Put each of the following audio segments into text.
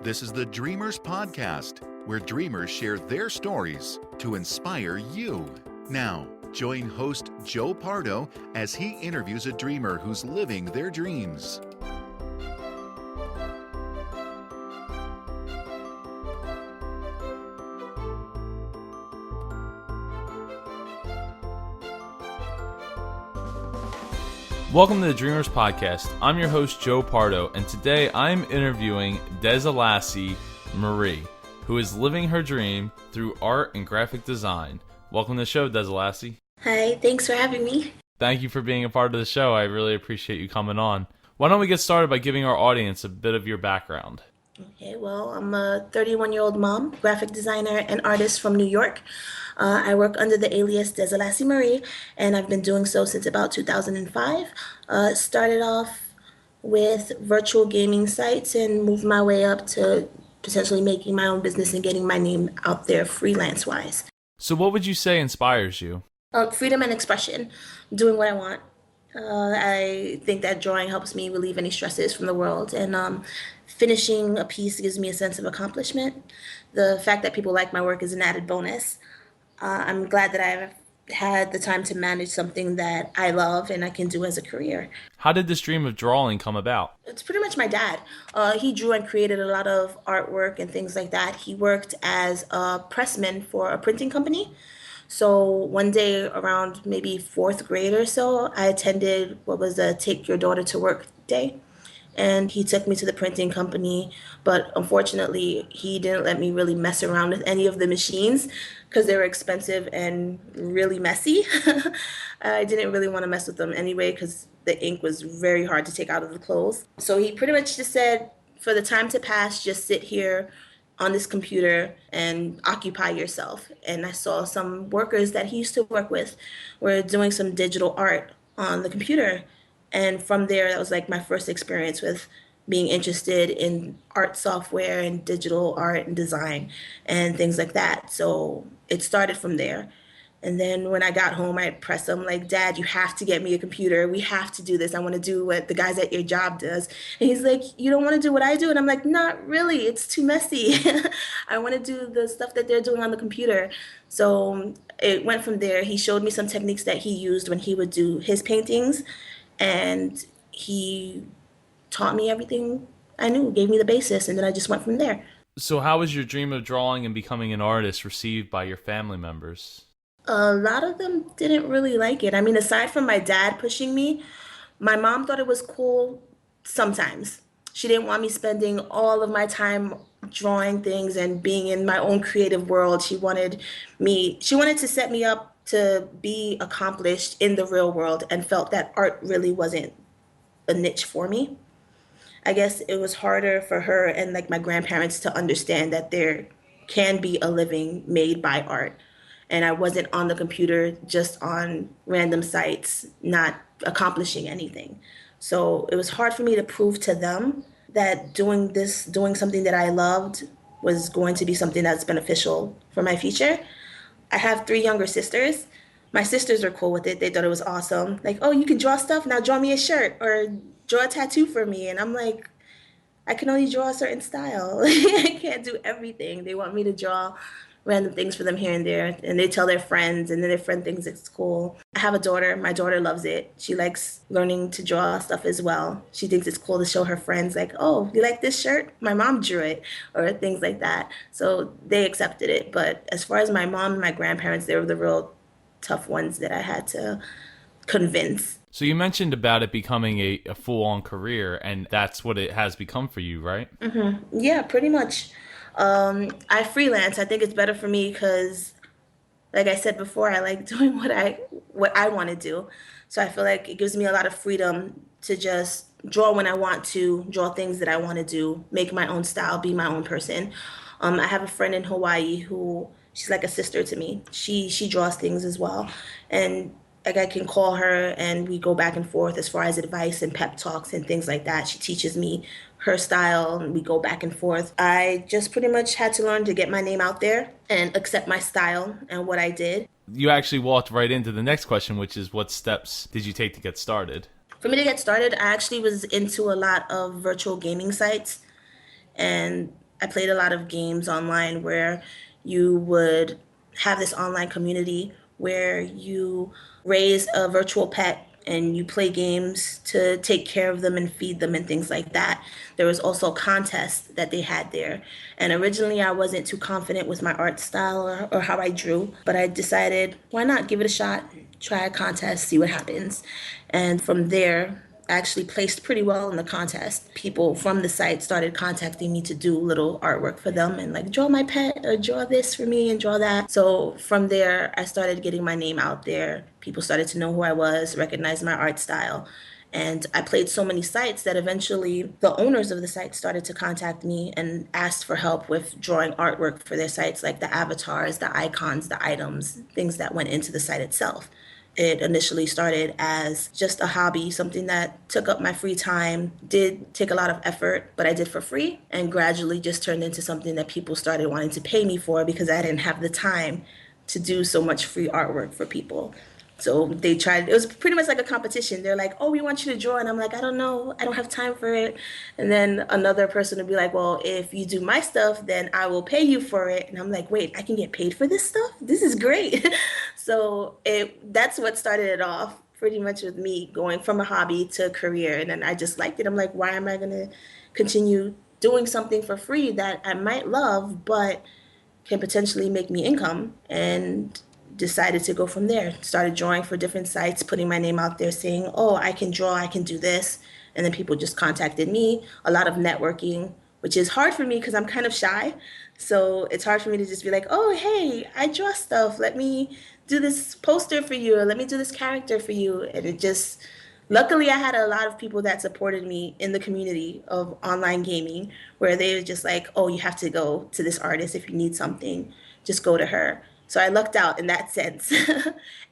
This is the Dreamers Podcast, where dreamers share their stories to inspire you. Now, join host Joe Pardo as he interviews a dreamer who's living their dreams. Welcome to the Dreamers Podcast. I'm your host, Joe Pardo, and today I'm interviewing Dzhelasi Mari, who is living her dream through art and graphic design. Welcome to the show, Dzhelasi. Hi, thanks for having me. Thank you for being a part of the show. I really appreciate you coming on. Why don't we get started by giving our audience a bit of your background? Okay, well, I'm a 31-year-old mom, graphic designer, and artist from New York. I work under the alias Dzhelasi Mari, and I've been doing so since about 2005. Started off with virtual gaming sites and moved my way up to potentially making my own business and getting my name out there freelance-wise. So what would you say inspires you? Freedom and expression, doing what I want. I think that drawing helps me relieve any stresses from the world, and finishing a piece gives me a sense of accomplishment. The fact that people like my work is an added bonus. I'm glad that I've had the time to manage something that I love and I can do as a career. How did this dream of drawing come about? It's pretty much my dad. He drew and created a lot of artwork and things like that. He worked as a pressman for a printing company. So one day around maybe fourth grade or so, I attended what was a Take Your Daughter to Work day. And he took me to the printing company, but unfortunately, he didn't let me really mess around with any of the machines because they were expensive and really messy. I didn't really want to mess with them anyway because the ink was very hard to take out of the clothes. So he pretty much just said, for the time to pass, just sit here on this computer and occupy yourself. And I saw some workers that he used to work with were doing some digital art on the computer. And from there, that was like my first experience with being interested in art software and digital art and design and things like that. So it started from there. And then when I got home, I'd press him like, Dad, you have to get me a computer. We have to do this. I want to do what the guys at your job does. And he's like, you don't want to do what I do? And I'm like, not really. It's too messy. I want to do the stuff that they're doing on the computer. So it went from there. He showed me some techniques that he used when he would do his paintings. And he taught me everything I knew, gave me the basis, and then I just went from there. So how was your dream of drawing and becoming an artist received by your family members? A lot of them didn't really like it. I mean, aside from my dad pushing me, my mom thought it was cool sometimes. She didn't want me spending all of my time drawing things and being in my own creative world. She wanted to set me up to be accomplished in the real world and felt that art really wasn't a niche for me. I guess it was harder for her and like my grandparents to understand that there can be a living made by art. And I wasn't on the computer just on random sites, not accomplishing anything. So it was hard for me to prove to them that doing something that I loved was going to be something that's beneficial for my future. I have 3 younger sisters. My sisters are cool with it. They thought it was awesome. Like, oh, you can draw stuff? Now draw me a shirt or draw a tattoo for me. And I'm like, I can only draw a certain style. I can't do everything. They want me to draw random things for them here and there. And they tell their friends, and then their friend thinks it's cool. I have a daughter. My daughter loves it. She likes learning to draw stuff as well. She thinks it's cool to show her friends, like, oh, you like this shirt? My mom drew it, or things like that. So they accepted it. But as far as my mom and my grandparents, they were the real tough ones that I had to convince. So you mentioned about it becoming a full-on career, and that's what it has become for you, right? Mm-hmm. Yeah, pretty much. I freelance. I think it's better for me because, like I said before, I like doing what I want to do. So I feel like it gives me a lot of freedom to just draw when I want to, draw things that I want to do, make my own style, be my own person. I have a friend in Hawaii who, she's like a sister to me. She draws things as well. And like I can call her and we go back and forth as far as advice and pep talks and things like that. She teaches me her style and we go back and forth. I just pretty much had to learn to get my name out there and accept my style and what I did. You actually walked right into the next question, which is what steps did you take to get started? For me to get started, I actually was into a lot of virtual gaming sites, and I played a lot of games online where you would have this online community where you raise a virtual pet and you play games to take care of them and feed them and things like that. There was also contests that they had there. And originally I wasn't too confident with my art style or how I drew, but I decided, why not give it a shot, try a contest, see what happens. And from there, I actually placed pretty well in the contest. People from the site started contacting me to do little artwork for them and like draw my pet or draw this for me and draw that. So from there, I started getting my name out there. People started to know who I was, recognize my art style. And I played so many sites that eventually the owners of the site started to contact me and asked for help with drawing artwork for their sites, like the avatars, the icons, the items, things that went into the site itself. It initially started as just a hobby, something that took up my free time, did take a lot of effort, but I did for free, and gradually just turned into something that people started wanting to pay me for because I didn't have the time to do so much free artwork for people. So they tried, it was pretty much like a competition. They're like, oh, we want you to draw. And I'm like, I don't know. I don't have time for it. And then another person would be like, well, if you do my stuff, then I will pay you for it. And I'm like, wait, I can get paid for this stuff? This is great. So that's what started it off pretty much with me going from a hobby to a career. And then I just liked it. I'm like, why am I going to continue doing something for free that I might love, but can potentially make me income? And decided to go from there. Started drawing for different sites, putting my name out there saying, oh, I can draw, I can do this. And then people just contacted me. A lot of networking, which is hard for me because I'm kind of shy. So it's hard for me to just be like, oh, hey, I draw stuff. Let me do this poster for you, or let me do this character for you. And it just, luckily, I had a lot of people that supported me in the community of online gaming where they were just like, oh, you have to go to this artist if you need something, just go to her. So I lucked out in that sense.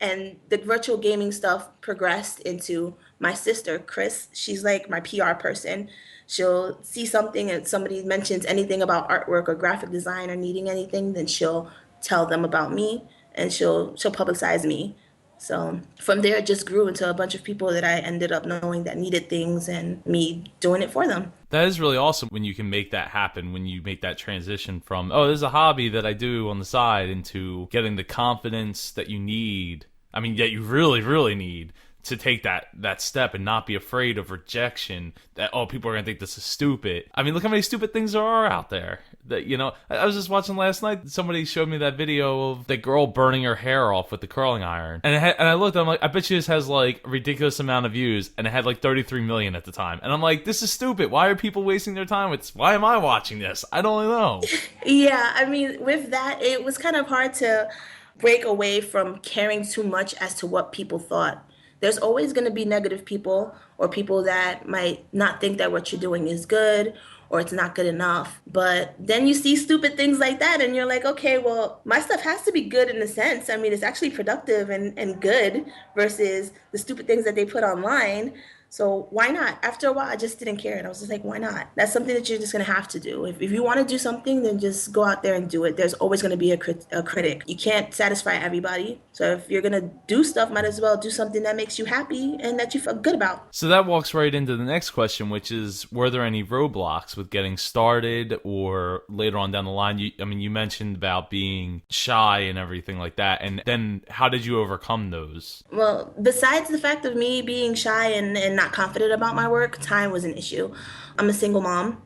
And the virtual gaming stuff progressed into my sister, Chris. She's like my PR person. She'll see something and somebody mentions anything about artwork or graphic design or needing anything, then she'll tell them about me and she'll publicize me. So from there, it just grew into a bunch of people that I ended up knowing that needed things and me doing it for them. That is really awesome when you can make that happen, when you make that transition from, oh, there's a hobby that I do on the side into getting the confidence that you need. I mean, that you really, really need to take that step and not be afraid of rejection, that, oh, people are going to think this is stupid. I mean, look how many stupid things there are out there. That, you know, I was just watching last night, somebody showed me that video of the girl burning her hair off with the curling iron. And I looked, I'm like, I bet you this has like a ridiculous amount of views, and it had like 33 million at the time. And I'm like, this is stupid. Why are people wasting their time with this? Why am I watching this? I don't know. Yeah, I mean, with that, it was kind of hard to break away from caring too much as to what people thought. There's always going to be negative people or people that might not think that what you're doing is good or it's not good enough. But then you see stupid things like that and you're like, okay, well, my stuff has to be good in a sense. I mean, it's actually productive and good versus the stupid things that they put online. So why not? After a while, I just didn't care. And I was just like, why not? That's something that you're just going to have to do. If you want to do something, then just go out there and do it. There's always going to be a critic. You can't satisfy everybody. So if you're going to do stuff, might as well do something that makes you happy and that you feel good about. So that walks right into the next question, which is, were there any roadblocks with getting started or later on down the line? You mentioned about being shy and everything like that. And then how did you overcome those? Well, besides the fact of me being shy and not confident about my work, time was an issue. I'm a single mom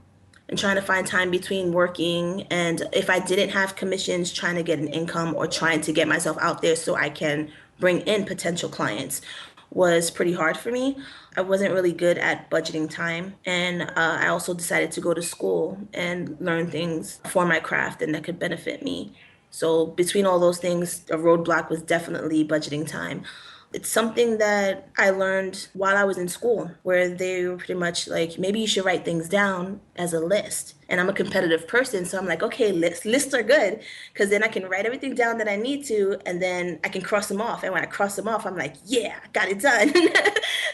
and trying to find time between working and if I didn't have commissions, trying to get an income or trying to get myself out there so I can bring in potential clients was pretty hard for me. I wasn't really good at budgeting time. And I also decided to go to school and learn things for my craft and that could benefit me. So between all those things, a roadblock was definitely budgeting time. It's something that I learned while I was in school, where they were pretty much like, maybe you should write things down as a list. And I'm a competitive person, so I'm like, okay, lists are good, because then I can write everything down that I need to, and then I can cross them off. And when I cross them off, I'm like, yeah, I got it done.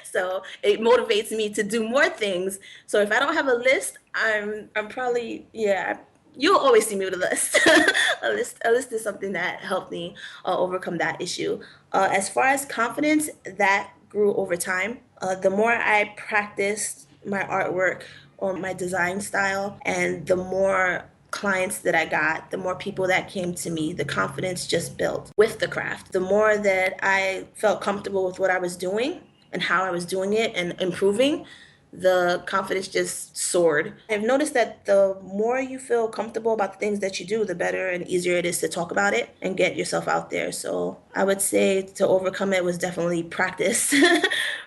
So it motivates me to do more things. So if I don't have a list, I'm probably, yeah, you'll always see me with a list. A list is something that helped me overcome that issue. As far as confidence, that grew over time. The more I practiced my artwork or my design style, and the more clients that I got, the more people that came to me, the confidence just built with the craft. The more that I felt comfortable with what I was doing and how I was doing it and improving, the confidence just soared. I've noticed that the more you feel comfortable about the things that you do, the better and easier it is to talk about it and get yourself out there. So I would say to overcome it was definitely practice,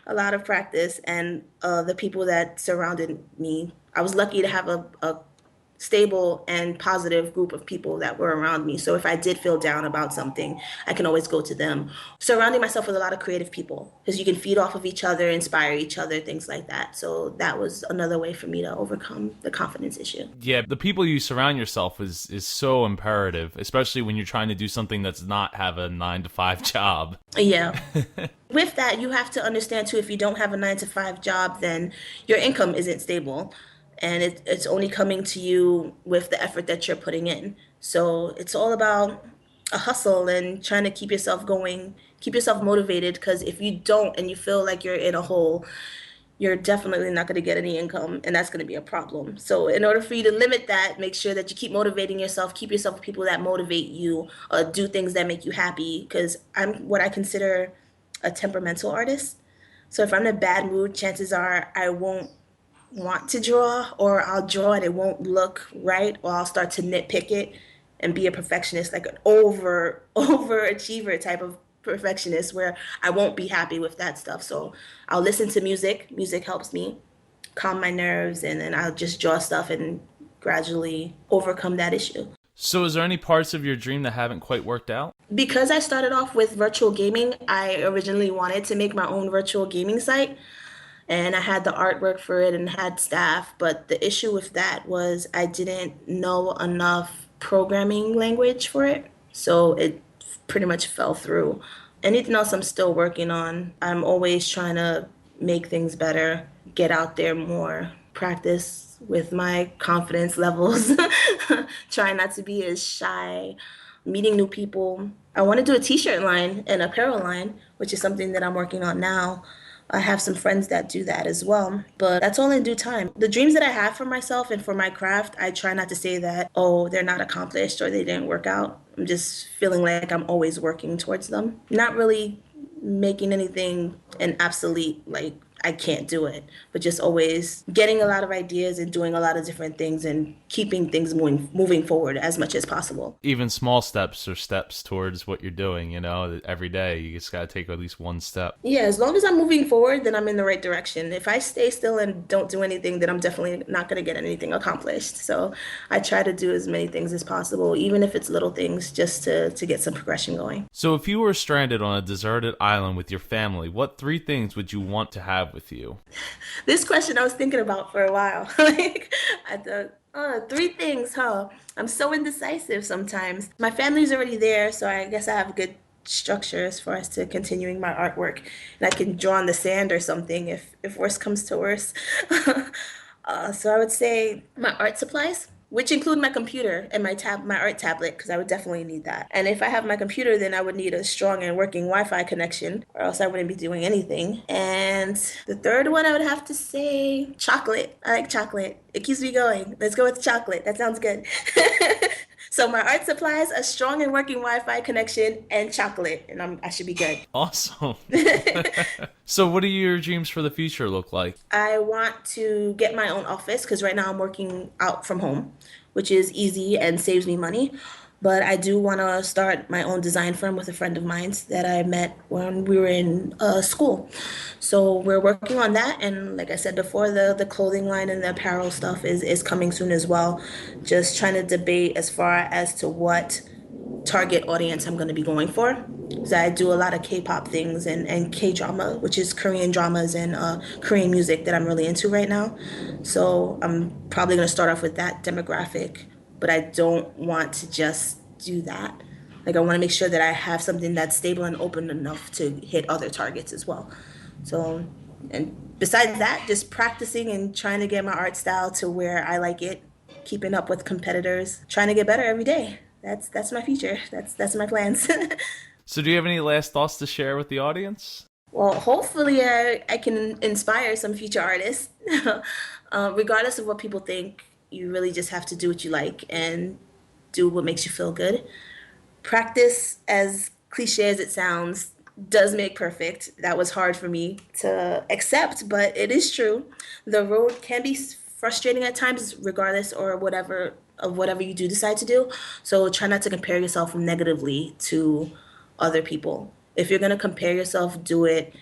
a lot of practice, and the people that surrounded me. I was lucky to have a stable and positive group of people that were around me. So if I did feel down about something, I can always go to them. Surrounding myself with a lot of creative people because you can feed off of each other, inspire each other, things like that. So that was another way for me to overcome the confidence issue. Yeah, the people you surround yourself is so imperative, especially when you're trying to do something that's not have a 9 to 5 job. Yeah. With that, you have to understand too, if you don't have a 9 to 5 job, then your income isn't stable. And it's only coming to you with the effort that you're putting in. So it's all about a hustle and trying to keep yourself going, keep yourself motivated. Because if you don't and you feel like you're in a hole, you're definitely not going to get any income, and that's going to be a problem. So in order for you to limit that, make sure that you keep motivating yourself, keep yourself with people that motivate you, do things that make you happy. Because I'm what I consider a temperamental artist. So if I'm in a bad mood, chances are I won't want to draw, or I'll draw and it won't look right, or I'll start to nitpick it and be a perfectionist, like an overachiever type of perfectionist where I won't be happy with that stuff. So I'll listen to music. Music helps me calm my nerves, and then I'll just draw stuff and gradually overcome that issue. So is there any parts of your dream that haven't quite worked out? Because I started off with virtual gaming, I originally wanted to make my own virtual gaming site, and I had the artwork for it and had staff. But the issue with that was I didn't know enough programming language for it. So it pretty much fell through. Anything else I'm still working on. I'm always trying to make things better, get out there more, practice with my confidence levels, try not to be as shy, meeting new people. I want to do a t-shirt line and apparel line, which is something that I'm working on now. I have some friends that do that as well, but that's all in due time. The dreams that I have for myself and for my craft, I try not to say that, oh, they're not accomplished or they didn't work out. I'm just feeling like I'm always working towards them. Not really making anything an obsolete, like I can't do it, but just always getting a lot of ideas and doing a lot of different things and keeping things moving forward as much as possible. Even small steps are steps towards what you're doing, you know, every day. You just got to take at least one step. Yeah, as long as I'm moving forward, then I'm in the right direction. If I stay still and don't do anything, then I'm definitely not going to get anything accomplished. So I try to do as many things as possible, even if it's little things, just to get some progression going. So if you were stranded on a deserted island with your family, what 3 things would you want to have with you? This question I was thinking about for a while. Like, I thought, 3 things, huh? I'm so indecisive sometimes. My family's already there, so I guess I have good structure as far as to continuing my artwork. And I can draw on the sand or something if worse comes to worse. So I would say my art supplies, which include my computer and my art tablet, because I would definitely need that. And if I have my computer, then I would need a strong and working Wi-Fi connection, or else I wouldn't be doing anything. And the third one, I would have to say chocolate. I like chocolate. It keeps me going. Let's go with chocolate. That sounds good. So my art supplies, a strong and working Wi-Fi connection, and chocolate, and I should be good. Awesome. So what do your dreams for the future look like? I want to get my own office because right now I'm working out from home, which is easy and saves me money. But I do want to start my own design firm with a friend of mine that I met when we were in school. So we're working on that. And like I said before, the clothing line and the apparel stuff is coming soon as well. Just trying to debate as far as to what target audience I'm going to be going for. Because I do a lot of K-pop things and K-drama, which is Korean dramas and Korean music that I'm really into right now. So I'm probably going to start off with that demographic. But I don't want to just do that. Like, I want to make sure that I have something that's stable and open enough to hit other targets as well. So, and besides that, just practicing and trying to get my art style to where I like it, keeping up with competitors, trying to get better every day. That's my future. That's my plans. So do you have any last thoughts to share with the audience? Well, hopefully I can inspire some future artists, regardless of what people think. You really just have to do what you like and do what makes you feel good. Practice, as cliche as it sounds, does make perfect. That was hard for me to accept, but it is true. The road can be frustrating at times, regardless or whatever you do decide to do. So try not to compare yourself negatively to other people. If you're going to compare yourself, do it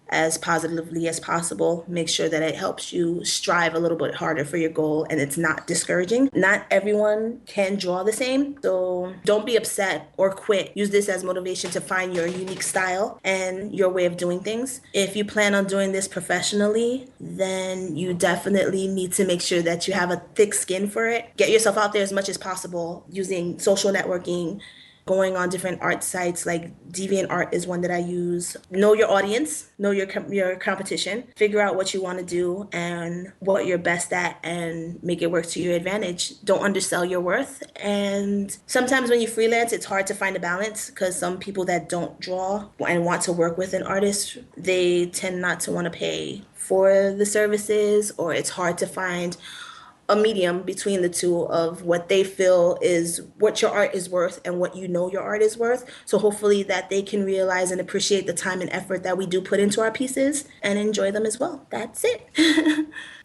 as positively as possible. Make sure that it helps you strive a little bit harder for your goal and it's not discouraging. Not everyone can draw the same, so don't be upset or quit. Use this as motivation to find your unique style and your way of doing things. If you plan on doing this professionally, then you definitely need to make sure that you have a thick skin for it. Get yourself out there as much as possible using social networking, going on different art sites like DeviantArt is one that I use. Know your audience, know your competition, figure out what you want to do and what you're best at and make it work to your advantage. Don't undersell your worth. And sometimes when you freelance, it's hard to find a balance because some people that don't draw and want to work with an artist, they tend not to want to pay for the services, or it's hard to find a medium between the two of what they feel is what your art is worth and what you know your art is worth. So hopefully that they can realize and appreciate the time and effort that we do put into our pieces and enjoy them as well. That's it.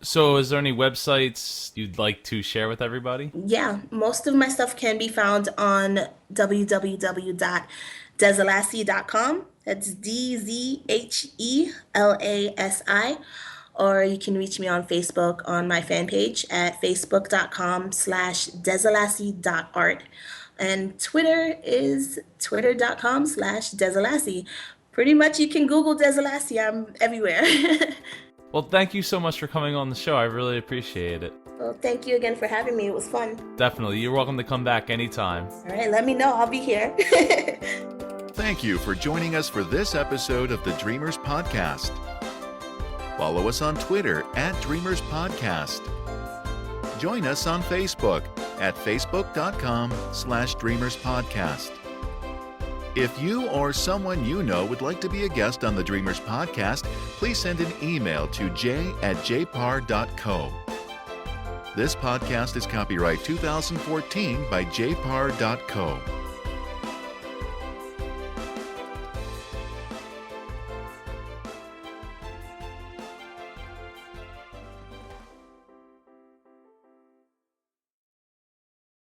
So is there any websites you'd like to share with everybody? Yeah, most of my stuff can be found on www.dzhelasi.com. That's DZHELASI. Or you can reach me on Facebook on my fan page at facebook.com/dzhelasi.art. And Twitter is twitter.com/dzhelasi. Pretty much you can Google Dzhelasi. I'm everywhere. Well, thank you so much for coming on the show. I really appreciate it. Well, thank you again for having me. It was fun. Definitely. You're welcome to come back anytime. All right, let me know. I'll be here. Thank you for joining us for this episode of the Dreamers Podcast. Follow us on Twitter at Dreamers Podcast. Join us on Facebook at facebook.com/Dreamers Podcast. If you or someone you know would like to be a guest on the Dreamers Podcast, please send an email to j@jpar.co. This podcast is copyright 2014 by jpar.co.